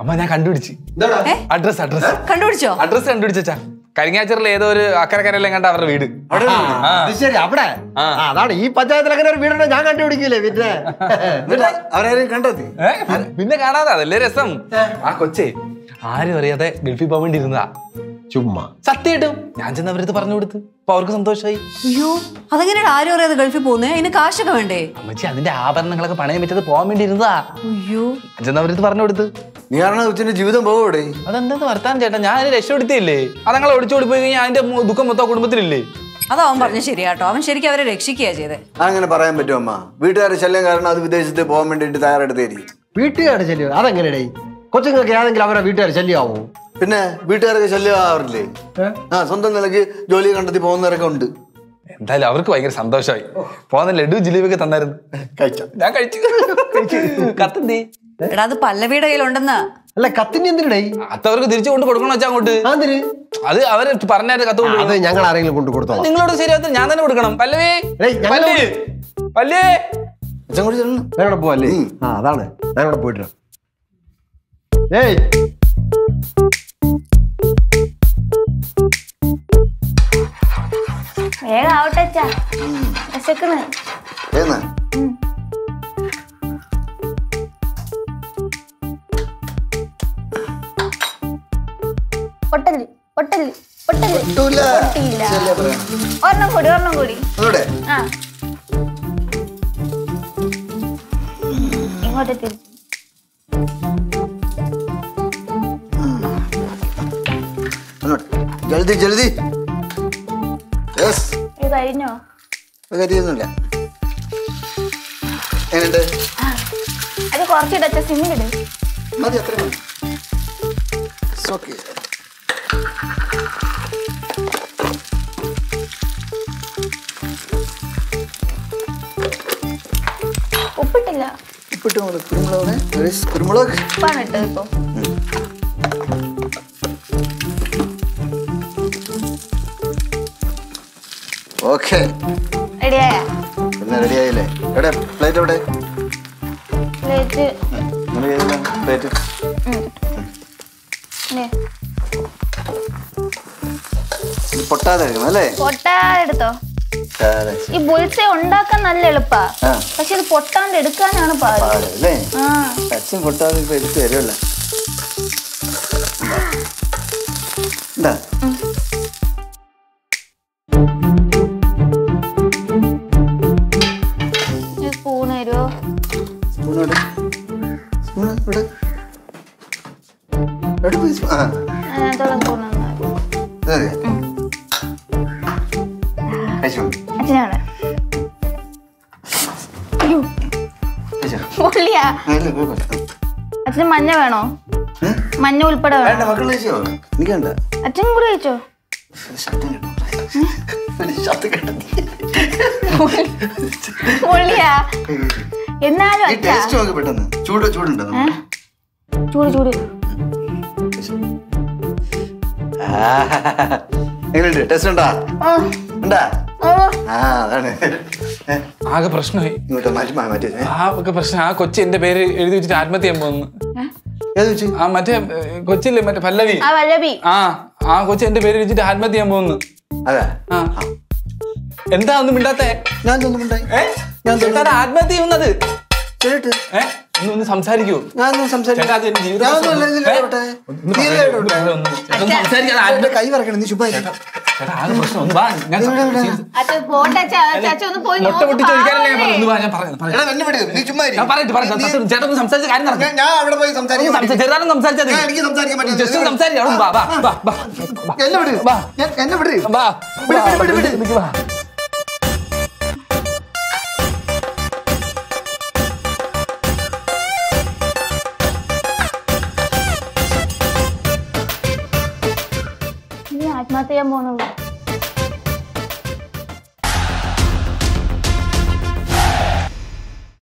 അമ്മ ഞാൻ കണ്ടുപിടിച്ചു. കണ്ടുപിടിച്ചോ? അഡ്രസ് കണ്ടുപിടിച്ചാ. കരിങ്ങാച്ചറിൽ ഏതോ ഒരു അക്കരക്കരയിലും കണ്ട അവരുടെ വീട്. ശരി, അവിടെ അതാണ് ഈ പഞ്ചായത്തിൽ അങ്ങനെ ഒരു വീടുണ്ടോ ഞാൻ കണ്ടുപിടിക്കില്ലേ. പിന്നെ അവരാരും കണ്ടെത്തി. പിന്നെ കാണാതെ അതല്ലേ രസം. ആ കൊച്ചേ ആരും അറിയാതെ ഗൾഫിൽ പോകാൻ വേണ്ടി ഇരുന്നതാ. ചുമ്മാ സത്യമായിട്ടും ഞാൻ ചെന്ന് അവരത് പറഞ്ഞു കൊടുത്ത്. അപ്പൊ അവർക്ക് സന്തോഷമായി. അയ്യോ, അതെങ്ങനെയാണ് ആരും അറിയാതെ ഗൾഫിൽ പോകുന്നത്? അതിന് കാശൊക്കെ വേണ്ടേ? അമ്മച്ചി അതിന്റെ ആഭരണങ്ങളൊക്കെ പണയം വെച്ചത് പോകാൻ വേണ്ടി ഇരുന്നതാ. അയ്യോ, ഞാൻ ചെന്ന് അവരത് പറഞ്ഞു കൊടുത്ത്. നീ കാരണം ഉച്ചന്റെ ജീവിതം പോകൂടെ? അതെന്താ വർത്താനം ചേട്ടാ, ഞാൻ അതിന് രക്ഷപ്പെടുത്തിയില്ലേ. അതങ്ങൾ ഒളിച്ചോടി പോയി കഴിഞ്ഞാൽ അതിന്റെ ദുഃഖം മൊത്തം കുടുംബത്തിലില്ലേ. അതവൻ പറഞ്ഞു ശരിയാട്ടോ. അവൻ ശരിക്കും അവരെ രക്ഷിക്കുക ചെയ്തേ. അങ്ങനെ പറയാൻ പറ്റുമോ അമ്മ? വീട്ടുകാരുടെ ശല്യം കാരണം അത് വിദേശത്ത് പോകാൻ വേണ്ടിട്ട് തയ്യാറെടുത്തായിരിക്കും. വീട്ടുകാരുടെ ശല്യം അതെങ്ങനെയായി? കൊച്ചുങ്ങൾക്ക് ഏതെങ്കിലും അവരെ വീട്ടുകാരുടെ ശല്യമാവോ? പിന്നെ വീട്ടുകാരൊക്കെ ശല്യം ആവാറില്ലേ? സ്വന്തം നിലയ്ക്ക് ജോലി കണ്ടെത്തി പോകുന്നവരൊക്കെ ഉണ്ട്. എന്തായാലും അവർക്ക് ഭയങ്കര സന്തോഷമായി. പോകുന്ന ലഡു ജിലേബിയൊക്കെ തന്നായിരുന്നു. ഞാൻ കഴിച്ചു. കത്തന്തി എടാ, അത് പല്ലവിയുടെ കയ്യിലുണ്ടെന്ന്. അല്ല, കത്തിന് എന്തിനേ? അത്തവർക്ക് തിരിച്ചു കൊണ്ട് കൊടുക്കണം വെച്ചാൽ അങ്ങോട്ട്. അത് അവര് പറഞ്ഞാൽ കത്ത് കൊണ്ട് അത് ഞങ്ങൾ ആരെങ്കിലും കൊണ്ട് കൊടുത്തോളാം. നിങ്ങളോട് ശരിയാത്ത ഞാൻ തന്നെ കൊടുക്കണം. പല്ലവി ഞങ്ങളെ പോവല്ലേ? അതാണ് ഞങ്ങളെ പോയിട്ട്. ഏയ് വേഗം ആവട്ടെ. ഒരെണ്ണം കൂടി. ഇങ്ങോട്ട് തിരിച്ചു. ജൽദി ജൽദി. കഴിഞ്ഞോ? കരിയൊന്നുമില്ല. എങ്ങനെയുണ്ട്? അത് കുറച്ചിടച്ച സിമ്മിലിട്. മതി, അത്ര മതി. ഓക്കെ. ഉപ്പിട്ടില്ല. ഉപ്പിട്ട് കുരുമുളക് ഉപ്പാണ് ഇട്ടത് ഇപ്പൊ. ഓക്കെ, റെഡിയായ? പിന്നെ റെഡിയായില്ലേ? എവിടെ പ്ലേറ്റ്? എവിടെ പ്ലേറ്റ്? പ്ലേറ്റ് പൊട്ടാതെ എടുക്കണം അല്ലേ? പൊട്ടാതെ എടുത്തോ. ഈ ബുൾസൈ ഉണ്ടാക്കാൻ നല്ല എളുപ്പാ, പക്ഷെ ഇത് പൊട്ടാണ്ട് എടുക്കാനാണ് പാട്. അല്ലേ? അച്ഛൻ പൊട്ടാതെ ഇപ്പൊ എടുത്ത് തരുമല്ലോ. എന്താ സ്പൂണ് തരുമോ? അച്ഛനാണ്. അച്ഛന് മഞ്ഞ വേണോ? മഞ്ഞ ഉൾപ്പെടെ വേണോ? അച്ഛൻ കൂടെ കഴിച്ചോ? എന്നാലും ചൂട് ചൂടുണ്ടോ? ചൂട് ചൂട്. എങ്ങനെയുണ്ട്? ടേസ്റ്റ് ഉണ്ടാ? ആകെ പ്രശ്നമായി. ആകെ പ്രശ്നം. ആ കൊച്ചി എന്റെ പേര് എഴുതി വെച്ചിട്ട് ആത്മഹത്യ ചെയ്യാൻ പോകുന്നു. ആ മറ്റേ കൊച്ചില്ലേ, മറ്റേ പല്ലവി. ആ കൊച്ചി എന്റെ പേര് എഴുതിട്ട് ആത്മഹത്യ ചെയ്യാൻ പോകുന്നു. എന്താ ഒന്നും മിണ്ടാത്തേ? ഞാൻ ആത്മഹത്യ ചെയ്യുന്നത്. ഒന്ന് സംസാരിക്കൂ. കൈ വറക്കണം. നീ ശുഭ മുട്ട പൊട്ടി ചോദിക്കാനല്ലേ ഞാൻ പറഞ്ഞത്. ആത്മഹത്യ ചെയ്യാൻ പോകുന്നുള്ളൂ.